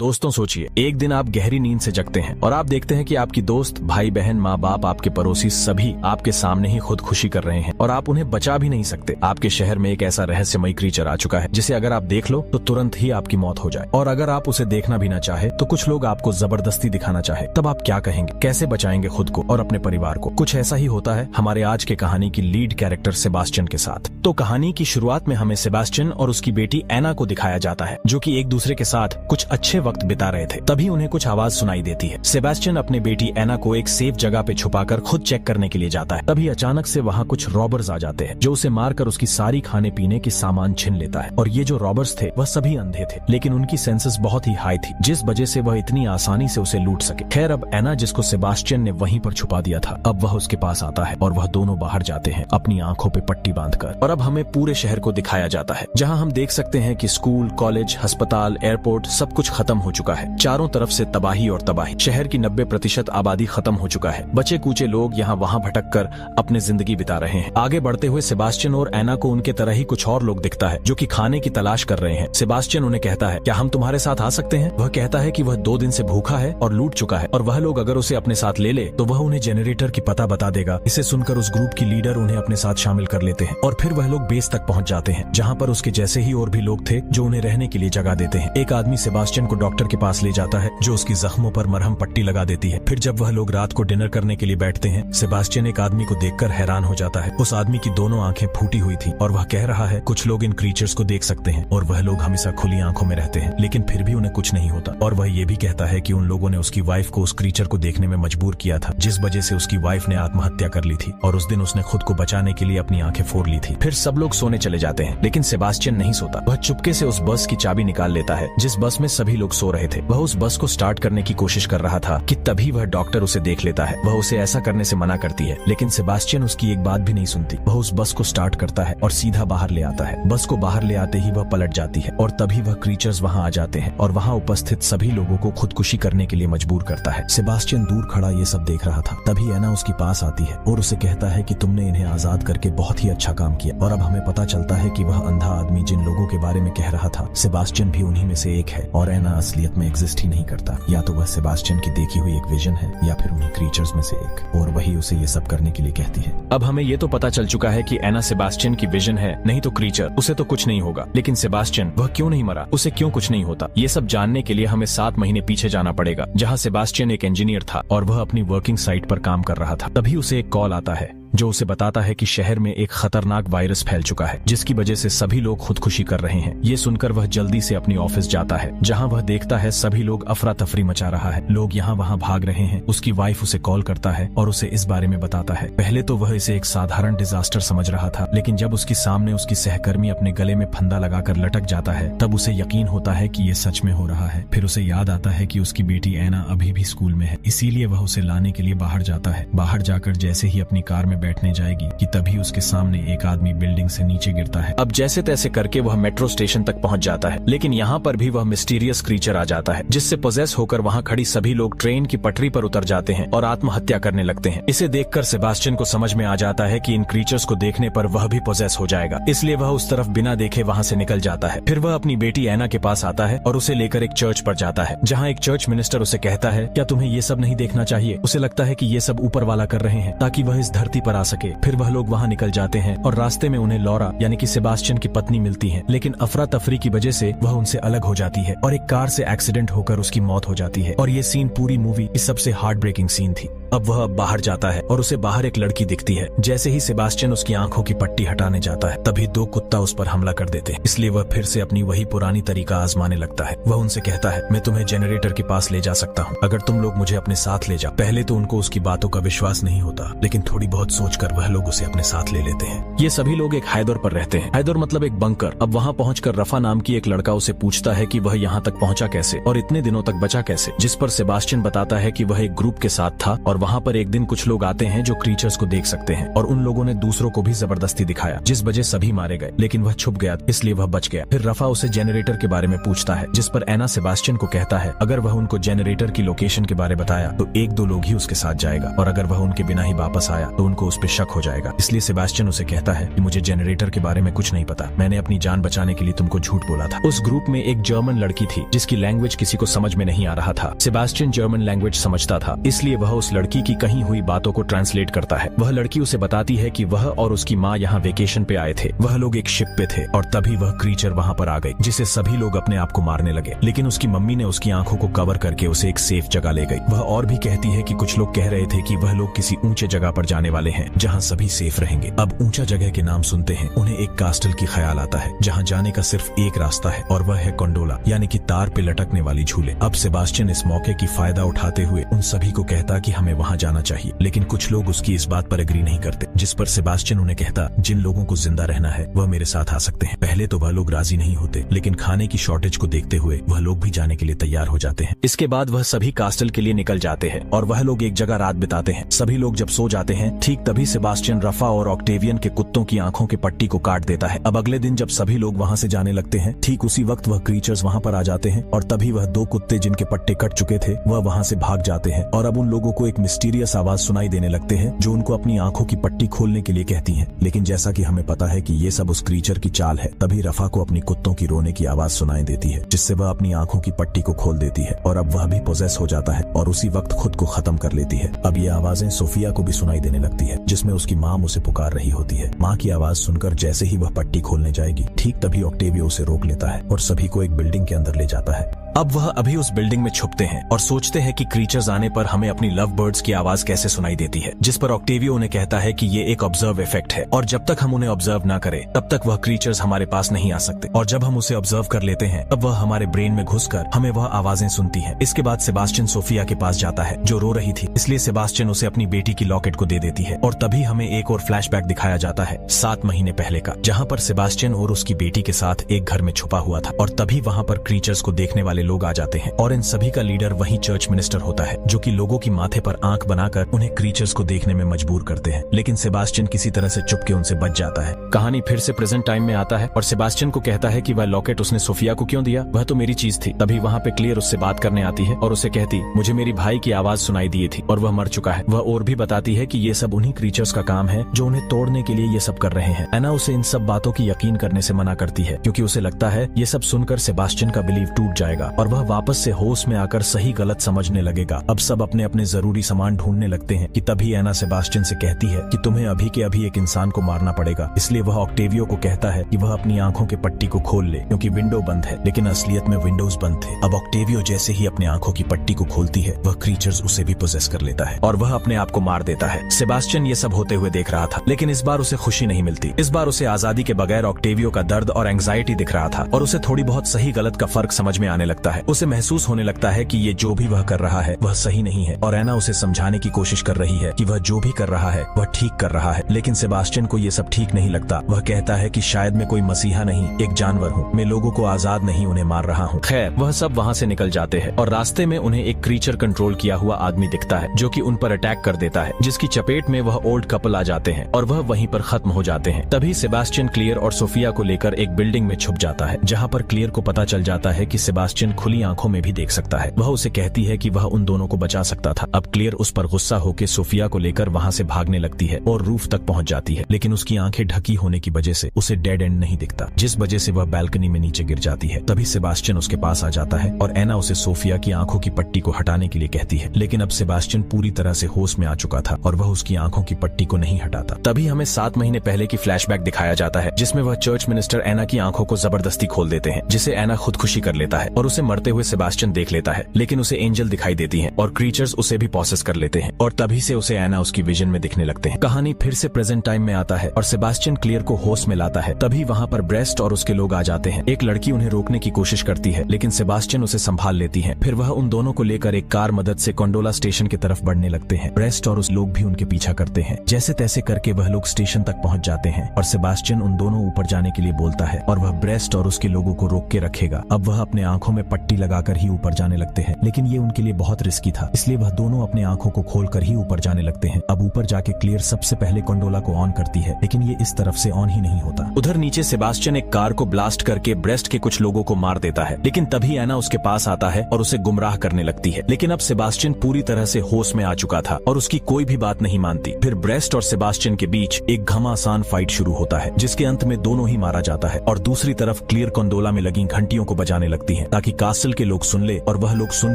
दोस्तों सोचिए, एक दिन आप गहरी नींद से जगते हैं और आप देखते हैं कि आपकी दोस्त, भाई बहन, माँ बाप, आपके पड़ोसी सभी आपके सामने ही खुदकुशी कर रहे हैं और आप उन्हें बचा भी नहीं सकते। आपके शहर में एक ऐसा रहस्यमयी क्रीचर आ चुका है जिसे अगर आप देख लो तो तुरंत ही आपकी मौत हो जाए, और अगर आप उसे देखना भी ना चाहे तो कुछ लोग आपको जबरदस्ती दिखाना चाहे, तब आप क्या कहेंगे? कैसे बचाएंगे खुद को और अपने परिवार को? कुछ ऐसा ही होता है हमारे आज के कहानी की लीड कैरेक्टर सेबास्टियन के साथ। तो कहानी की शुरुआत में हमें सेबास्टियन और उसकी बेटी एना को दिखाया जाता है, जो कि एक दूसरे के साथ कुछ अच्छे वक्त बिता रहे थे। तभी उन्हें कुछ आवाज सुनाई देती है। सेबास्टियन अपनी बेटी एना को एक सेफ जगह पे छुपाकर खुद चेक करने के लिए जाता है। तभी अचानक से वहाँ कुछ रॉबर्स आ जाते हैं जो उसे मारकर उसकी सारी खाने पीने की सामान छीन लेता है। और ये जो रॉबर्स थे वह सभी अंधे थे, लेकिन उनकी सेंसेस बहुत ही हाई थी, जिस वजह से वह इतनी आसानी से उसे लूट सके। खैर, अब एना, जिसको सेबास्टियन ने वहीं पर छुपा दिया था, अब वह उसके पास आता है और वह दोनों बाहर जाते हैं अपनी आंखों पे पट्टी बांधकर। और अब हमें पूरे शहर को दिखाया जाता है, जहाँ हम देख सकते हैं कि स्कूल, कॉलेज, अस्पताल, एयरपोर्ट सब कुछ खत्म हो चुका है। चारों तरफ से तबाही और तबाही। शहर की 90% आबादी खत्म हो चुका है। बचे कूचे लोग यहाँ वहाँ भटक कर अपनी जिंदगी बिता रहे हैं। आगे बढ़ते हुए सेबास्टियन और एना को उनके तरह ही कुछ और लोग दिखता है जो कि खाने की तलाश कर रहे हैं। सेबास्टियन उन्हें कहता है, क्या हम तुम्हारे साथ आ सकते हैं? वह कहता है कि वह 2 दिन से भूखा है और लूट चुका है, और वह लोग अगर उसे अपने साथ ले तो वह उन्हें जेनरेटर की पता बता देगा। इसे सुनकर उस ग्रुप की लीडर उन्हें अपने साथ शामिल कर लेते हैं और फिर वह लोग बेस तक पहुँच जाते हैं, जहाँ पर उसके जैसे ही और भी लोग थे जो उन्हें रहने के लिए जगह देते हैं। एक आदमी सेबास्टियन को डॉक्टर के पास ले जाता है, जो उसकी जख्मों पर मरहम पट्टी लगा देती है। फिर जब वह लोग रात को डिनर करने के लिए बैठते हैं, सेबास्टियन एक आदमी को देखकर हैरान हो जाता है। उस आदमी की दोनों आंखें फूटी हुई थी और वह कह रहा है, कुछ लोग इन क्रीचर्स को देख सकते हैं और वह लोग हमेशा खुली आंखों में रहते हैं, लेकिन फिर भी उन्हें कुछ नहीं होता। और वह ये भी कहता है कि उन लोगों ने उसकी वाइफ को उस क्रीचर को देखने में मजबूर किया था, जिस वजह से उसकी वाइफ ने आत्महत्या कर ली थी और उस दिन उसने खुद को बचाने के लिए अपनी आंखें फोड़ ली थी। फिर सब लोग सोने चले जाते हैं, लेकिन सेबास्टियन नहीं सोता। वह चुपके से उस बस की चाबी निकाल लेता है जिस बस में सभी लोग सो रहे थे। वह उस बस को स्टार्ट करने की कोशिश कर रहा था कि तभी वह डॉक्टर उसे देख लेता है। वह उसे ऐसा करने से मना करती है, लेकिन सेबास्टियन उसकी एक बात भी नहीं सुनती। वह उस बस को स्टार्ट करता है और सीधा बाहर ले आता है। बस को बाहर ले आते ही वह पलट जाती है और तभी वह क्रीचर्स वहां आ जाते हैं और वहां उपस्थित सभी लोगों को खुदकुशी करने के लिए मजबूर करता है। सेबास्टियन दूर खड़ा ये सब देख रहा था। तभी एना उसके पास आती है और उसे कहता है कि तुमने इन्हें आजाद करके बहुत ही अच्छा काम किया। और अब हमें पता चलता है कि वह अंधा आदमी जिन लोगों के बारे में कह रहा था, सेबास्टियन भी उन्हीं में से एक है, और एना असलियत में एग्जिस्ट ही नहीं करता। या तो वह सेबास्टियन की देखी हुई एक विजन है या फिर उन्हीं क्रीचर्स में से एक, और वही उसे ये सब करने के लिए कहती है। अब हमें ये तो पता चल चुका है कि एना सेबास्टियन की विजन है, नहीं तो क्रीचर। उसे तो कुछ नहीं होगा, लेकिन सेबास्टियन, वह क्यों नहीं मरा? उसे क्यों कुछ नहीं होता? ये सब जानने के लिए हमें 7 महीने पीछे जाना पड़ेगा, जहाँ सेबास्टियन एक इंजीनियर था और वह अपनी वर्किंग साइट पर काम कर रहा था। तभी उसे एक कॉल आता है जो उसे बताता है कि शहर में एक खतरनाक वायरस फैल चुका है, जिसकी वजह से सभी लोग खुदकुशी कर रहे हैं। ये सुनकर वह जल्दी से अपनी ऑफिस जाता है, जहां वह देखता है सभी लोग अफरा तफरी मचा रहा है। लोग यहाँ वहाँ भाग रहे हैं। उसकी वाइफ उसे कॉल करता है और उसे इस बारे में बताता है। पहले तो वह इसे एक साधारण डिजास्टर समझ रहा था, लेकिन जब उसके सामने उसकी सहकर्मी अपने गले में फंदा लगाकर लटक जाता है, तब उसे यकीन होता है कि ये सच में हो रहा है। फिर उसे याद आता है कि उसकी बेटी एना अभी भी स्कूल में है, इसीलिए वह उसे लाने के लिए बाहर जाता है। बाहर जाकर जैसे ही अपनी कार में बैठने जाएगी कि तभी उसके सामने एक आदमी बिल्डिंग से नीचे गिरता है। अब जैसे तैसे करके वह मेट्रो स्टेशन तक पहुंच जाता है, लेकिन यहाँ पर भी वह मिस्टीरियस क्रीचर आ जाता है, जिससे पोजेस होकर वहाँ खड़ी सभी लोग ट्रेन की पटरी पर उतर जाते हैं और आत्महत्या करने लगते हैं। इसे देखकर सेबास्टियन को समझ में आ जाता है कि इन क्रीचर्स को देखने पर वह भी पोजेस हो जाएगा, इसलिए वह उस तरफ बिना देखे वहाँ से निकल जाता है। फिर वह अपनी बेटी एना के पास आता है और उसे लेकर एक चर्च पर जाता है, जहाँ एक चर्च मिनिस्टर उसे कहता है, क्या तुम्हें ये सब नहीं देखना चाहिए? उसे लगता है कि ये सब ऊपर वाला कर रहे हैं ताकि वह इस धरती पर आ सके। फिर वह लोग वहाँ निकल जाते हैं और रास्ते में उन्हें लॉरा यानी कि सेबास्टियन की पत्नी मिलती है, लेकिन अफरा तफरी की वजह से वह उनसे अलग हो जाती है और एक कार से एक्सीडेंट होकर उसकी मौत हो जाती है। और ये सीन पूरी मूवी की सबसे हार्ट ब्रेकिंग सीन थी। अब वह बाहर जाता है और उसे बाहर एक लड़की दिखती है। जैसे ही सेबास्टियन उसकी आंखों की पट्टी हटाने जाता है, तभी 2 कुत्ता उस पर हमला कर देते हैं। इसलिए वह फिर से अपनी वही पुरानी तरीका आजमाने लगता है। वह उनसे कहता है, मैं तुम्हें जेनरेटर के पास ले जा सकता हूँ अगर तुम लोग मुझे अपने साथ ले जाओ। पहले तो उनको उसकी बातों का विश्वास नहीं होता, लेकिन थोड़ी बहुत सोचकर वह लोग उसे अपने साथ ले लेते हैं। ये सभी लोग एक हैदर पर रहते हैं। हैदर मतलब एक बंकर। अब वहाँ पहुंचकर रफा नाम की एक लड़का उसे पूछता है कि वह यहाँ तक पहुंचा कैसे और इतने दिनों तक बचा कैसे, जिस पर सेबास्टियन बताता है कि वह एक ग्रुप के साथ था और वहाँ पर एक दिन कुछ लोग आते हैं जो क्रीचर्स को देख सकते हैं, और उन लोगों ने दूसरों को भी जबरदस्ती दिखाया, जिस वजह सभी मारे गए, लेकिन वह छुप गया इसलिए वह बच गया। फिर रफा उसे जेनरेटर के बारे में पूछता है, जिस पर एना सेबास्टियन को कहता है अगर वह उनको जेनरेटर की लोकेशन के बारे बताया तो 1-2 लोग ही उसके साथ जाएगा, और अगर वह उनके बिना ही वापस आया तो उनको उस पर शक हो जाएगा। इसलिए सेबास्टियन उसे कहता है कि मुझे जनरेटर के बारे में कुछ नहीं पता, मैंने अपनी जान बचाने के लिए तुमको झूठ बोला था। उस ग्रुप में एक जर्मन लड़की थी जिसकी लैंग्वेज किसी को समझ में नहीं आ रहा था। सेबास्टियन जर्मन लैंग्वेज समझता था, इसलिए वह उस लड़की की कही हुई बातों को ट्रांसलेट करता है। वह लड़की उसे बताती है कि वह और उसकी माँ यहाँ वेकेशन पे आए थे। वह लोग एक शिप पे थे और तभी वह क्रीचर वहाँ पर आ गई, जिसे सभी लोग अपने आप को मारने लगे। लेकिन उसकी मम्मी ने उसकी आंखों को कवर करके उसे एक सेफ जगह ले गई। वह और भी कहती है कि कुछ लोग कह रहे थे कि वह लोग किसी ऊंचे जगह पर जाने वाले हैं जहाँ सभी सेफ रहेंगे। अब ऊंचा जगह के नाम सुनते हैं उन्हें एक कास्टल की ख्याल आता है जहाँ जाने का सिर्फ एक रास्ता है और वह है कंडोला, यानी कि तार पे लटकने वाली झूले। अब सेबास्टियन इस मौके की फायदा उठाते हुए उन सभी को कहता कि हमें वहाँ जाना चाहिए, लेकिन कुछ लोग उसकी इस बात पर एग्री नहीं करते, जिस पर सेबास्टियन उन्हें कहता जिन लोगों को जिंदा रहना है वह मेरे साथ आ सकते हैं। पहले तो वह लोग राजी नहीं होते, लेकिन खाने की शॉर्टेज को देखते हुए वह लोग भी जाने के लिए तैयार हो जाते हैं। इसके बाद वह सभी कास्टल के लिए निकल जाते हैं और वह लोग एक जगह रात बिताते हैं। सभी लोग जब सो जाते हैं ठीक तभी सेबास्टियन रफा और ऑक्टेवियन के कुत्तों की आंखों के पट्टी को काट देता है। अब अगले दिन जब सभी लोग वहाँ से जाने लगते हैं ठीक उसी वक्त वह क्रीचर्स वहाँ पर आ जाते हैं और तभी वह दो कुत्ते जिनके पट्टे कट चुके थे वह वहाँ से भाग जाते हैं और अब उन लोगों को एक मिस्टीरियस आवाज सुनाई देने लगते हैं जो उनको अपनी आंखों की पट्टी खोलने के लिए कहती है। लेकिन जैसा कि हमें पता है कि ये सब उस क्रीचर की चाल है, तभी रफा को अपनी कुत्तों की रोने की आवाज सुनाई देती है जिससे वह अपनी आंखों की पट्टी को खोल देती है और अब वह भी पोजेस हो जाता है और उसी वक्त खुद को खत्म कर लेती है। अब ये आवाजें सोफिया को भी सुनाई देने लगती है जिसमें उसकी माँ उसे पुकार रही होती है। माँ की आवाज सुनकर जैसे ही वह पट्टी खोलने जाएगी ठीक तभी ऑक्टेवियो उसे रोक लेता है और सभी को एक बिल्डिंग के अंदर ले जाता है। अब वह अभी उस बिल्डिंग में छुपते हैं और सोचते हैं कि क्रीचर्स आने पर हमें अपनी लव बर्ड्स की आवाज कैसे सुनाई देती है, जिस पर ऑक्टेवियो उन्हें कहता है कि ये एक ऑब्जर्व इफेक्ट है और जब तक हम उन्हें ऑब्जर्व ना करें तब तक वह क्रीचर्स हमारे पास नहीं आ सकते और जब हम उसे ऑब्जर्व कर लेते हैं तब वह हमारे ब्रेन में घुसकर हमें वह आवाजें सुनती है। इसके बाद सेबास्टियन सोफिया के पास जाता है जो रो रही थी, इसलिए सेबास्टियन उसे अपनी बेटी की लॉकेट को दे देती है और तभी हमें एक और फ्लैशबैक दिखाया जाता है 7 महीने पहले का, जहाँ पर सेबास्टियन और उसकी बेटी के साथ एक घर में छुपा हुआ था और तभी वहाँ पर क्रीचर्स को देखने वाले लोग आ जाते हैं और इन सभी का लीडर वही चर्च मिनिस्टर होता है जो कि लोगों की माथे पर आंख बनाकर उन्हें क्रीचर्स को देखने में मजबूर करते हैं। लेकिन सेबास्टियन किसी तरह से चुपके उनसे बच जाता है। कहानी फिर से प्रेजेंट टाइम में आता है और सेबास्टियन को कहता है कि वह लॉकेट उसने सोफिया को क्यों दिया, वह तो मेरी चीज थी। तभी वहाँ पे क्लियर उससे बात करने आती है और उसे कहती मुझे मेरी भाई की आवाज सुनाई दी थी और वह मर चुका है। वह और भी बताती है कि ये सब उन्हीं क्रीचर्स का काम है जो उन्हें तोड़ने के लिए ये सब कर रहे हैं। एना उसे इन सब बातों की यकीन करने से मना करती है क्योंकि उसे लगता है ये सब सुनकर सेबास्टियन का बिलीव टूट जाएगा और वह वापस से होश में आकर सही गलत समझने लगेगा। अब सब अपने अपने जरूरी सामान ढूंढने लगते हैं कि तभी एना सेबास्टियन से कहती है कि तुम्हें अभी के अभी एक इंसान को मारना पड़ेगा। इसलिए वह ऑक्टेवियो को कहता है कि वह अपनी आंखों के पट्टी को खोल ले क्योंकि विंडो बंद है, लेकिन असलियत में विंडोज बंद थे। अब ऑक्टेवियो जैसे ही अपने आंखों की पट्टी को खोलती है वह क्रीचर्स उसे भी पोजेस कर लेता है और वह अपने आप को मार देता है। सेबास्टियन ये सब होते हुए देख रहा था, लेकिन इस बार उसे खुशी नहीं मिलती। इस बार उसे आजादी के बगैर ऑक्टेवियो का दर्द और एंग्जाइटी दिख रहा था और उसे थोड़ी बहुत सही गलत का फर्क समझ में आने लगता है। उसे महसूस होने लगता है कि ये जो भी वह कर रहा है वह सही नहीं है और एना उसे समझाने की कोशिश कर रही है कि वह जो भी कर रहा है वह ठीक कर रहा है। लेकिन सेबास्टियन को ये सब ठीक नहीं लगता। वह कहता है कि शायद मैं कोई मसीहा नहीं, एक जानवर हूँ, मैं लोगों को आजाद नहीं उन्हें मार रहा हूँ। खैर वह सब वहाँ से निकल जाते हैं और रास्ते में उन्हें एक क्रीचर कंट्रोल किया हुआ आदमी दिखता है जो कि उन पर अटैक कर देता है, जिसकी चपेट में वह ओल्ड कपल आ जाते हैं और वह वहीं पर खत्म हो जाते हैं। तभी सेबास्टियन क्लियर और सोफिया को लेकर एक बिल्डिंग में छुप जाता है जहाँ पर क्लियर को पता चल जाता है कि सेबास्टियन खुली आंखों में भी देख सकता है। वह उसे कहती है कि वह उन दोनों को बचा सकता था। अब क्लियर उस पर गुस्सा होकर सोफिया को लेकर वहाँ से भागने लगती है और रूफ तक पहुँच जाती है, लेकिन उसकी आंखें ढकी होने की वजह से उसे डेड एंड नहीं दिखता, जिस वजह से वह बैल्कनी में नीचे गिर जाती है। तभी सेबास्टियन उसके पास आ जाता है और एना उसे सोफिया की आंखों की पट्टी को हटाने के लिए कहती है, लेकिन अब सेबास्टियन पूरी तरह से होश में आ चुका था और वह उसकी आंखों की पट्टी को नहीं हटाता। तभी हमें 7 महीने पहले की फ्लैशबैक दिखाया जाता है जिसमें वह चर्च मिनिस्टर एना की आंखों को जबरदस्ती खोल देते हैं, जिसे एना खुदकुशी कर लेता है और उसे मरते हुए सेबास्टियन देख लेता है, लेकिन उसे एंजल दिखाई देती है और क्रीचर्स उसे भी प्रोसेस कर लेते हैं और तभी से उसे एना उसकी विजन में दिखने लगते हैं। कहानी फिर से प्रेजेंट टाइम में आता है और सेबास्टियन क्लियर को होश में लाता है। तभी वहाँ पर ब्रेस्ट और उसके लोग आ जाते हैं। एक लड़की उन्हें रोकने की कोशिश करती है, लेकिन सेबास्टियन उसे संभाल लेती है। फिर वह उन दोनों को लेकर एक कार मदद से कंडोला स्टेशन की तरफ बढ़ने लगते हैं। ब्रेस्ट और उस लोग भी उनके पीछा करते हैं। जैसे तैसे करके वह लोग स्टेशन तक पहुँच जाते हैं और सेबास्टियन उन दोनों ऊपर जाने के लिए बोलता है और वह ब्रेस्ट और उसके लोगों को रोक के रखेगा। अब वह अपने आंखों में पट्टी लगाकर ही ऊपर जाने लगते हैं, लेकिन ये उनके लिए बहुत रिस्की था, इसलिए वह दोनों अपने आंखों को खोलकर ही ऊपर जाने लगते हैं। अब ऊपर जाके क्लियर सबसे पहले कंडोला को ऑन करती है, लेकिन ये इस तरफ से ऑन ही नहीं होता। उधर नीचे सेबास्टियन एक कार को ब्लास्ट करके ब्रेस्ट के कुछ लोगों को मार देता है, लेकिन तभी एना उसके पास आता है और उसे गुमराह करने लगती है। लेकिन अब सेबास्टियन पूरी तरह से होश में आ चुका था और उसकी कोई भी बात नहीं मानती। फिर ब्रेस्ट और सेबास्टियन के बीच एक घमासान फाइट शुरू होता है, जिसके अंत में दोनों ही मारा जाता है। और दूसरी तरफ क्लियर कंडोला में लगी घंटियों को बजाने लगती है ताकि कासल के लोग सुन ले, और वह लोग सुन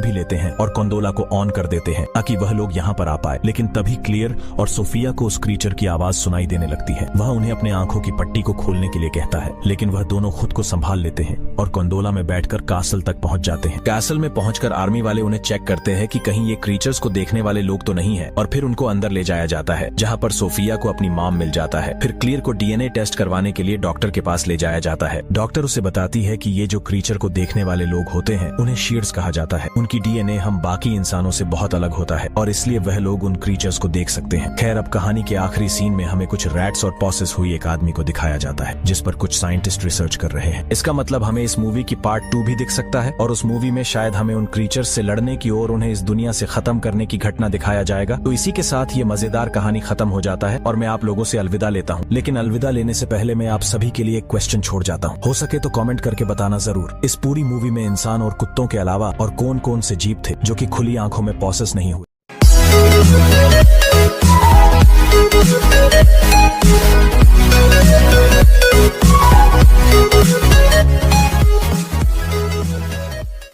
भी लेते हैं और कंडोला को ऑन कर देते हैं ताकि वह लोग यहाँ पर आ पाए। लेकिन तभी क्लियर और सोफिया को उस क्रीचर की आवाज सुनाई देने लगती है। वह उन्हें अपने आंखों की पट्टी को खोलने के लिए कहता है, लेकिन वह दोनों खुद को संभाल लेते हैं और कंडोला में बैठकर कासल तक पहुंच जाते हैं। कासल में पहुंचकर आर्मी वाले उन्हें चेक करते हैं कि कहीं ये क्रीचर्स को देखने वाले लोग तो नहीं है, और फिर उनको अंदर ले जाया जाता है, जहाँ पर सोफिया को अपनी मॉम मिल जाता है। फिर क्लियर को डीएनए टेस्ट करवाने के लिए डॉक्टर के पास ले जाया जाता है। डॉक्टर उसे बताती है कि ये जो क्रीचर को देखने वाले लोग होते हैं उन्हें शीर्ड्स कहा जाता है। उनकी डीएनए हम बाकी इंसानों से बहुत अलग होता है और इसलिए वह लोग उन क्रीचर्स को देख सकते हैं। खैर, अब कहानी के आखिरी सीन में हमें कुछ रैट्स और पॉसेस हुई एक आदमी को दिखाया जाता है, जिस पर कुछ साइंटिस्ट रिसर्च कर रहे हैं। इसका मतलब हमें इस मूवी की पार्ट 2 भी दिख सकता है, और उस मूवी में शायद हमें उन क्रीचर्स से लड़ने की और उन्हें इस दुनिया से खत्म करने की घटना दिखाया जाएगा। तो इसी के साथ ये मजेदार कहानी खत्म हो जाता है और मैं आप लोगों से अलविदा लेता हूँ। लेकिन अलविदा लेने से पहले मैं आप सभी के लिए एक क्वेश्चन छोड़ जाता हूँ, हो सके तो कमेंट करके बताना जरूर, इस पूरी मूवी में इंसान और कुत्तों के अलावा और कौन कौन से जीव थे जो कि खुली आंखों में पॉसेस नहीं हुए।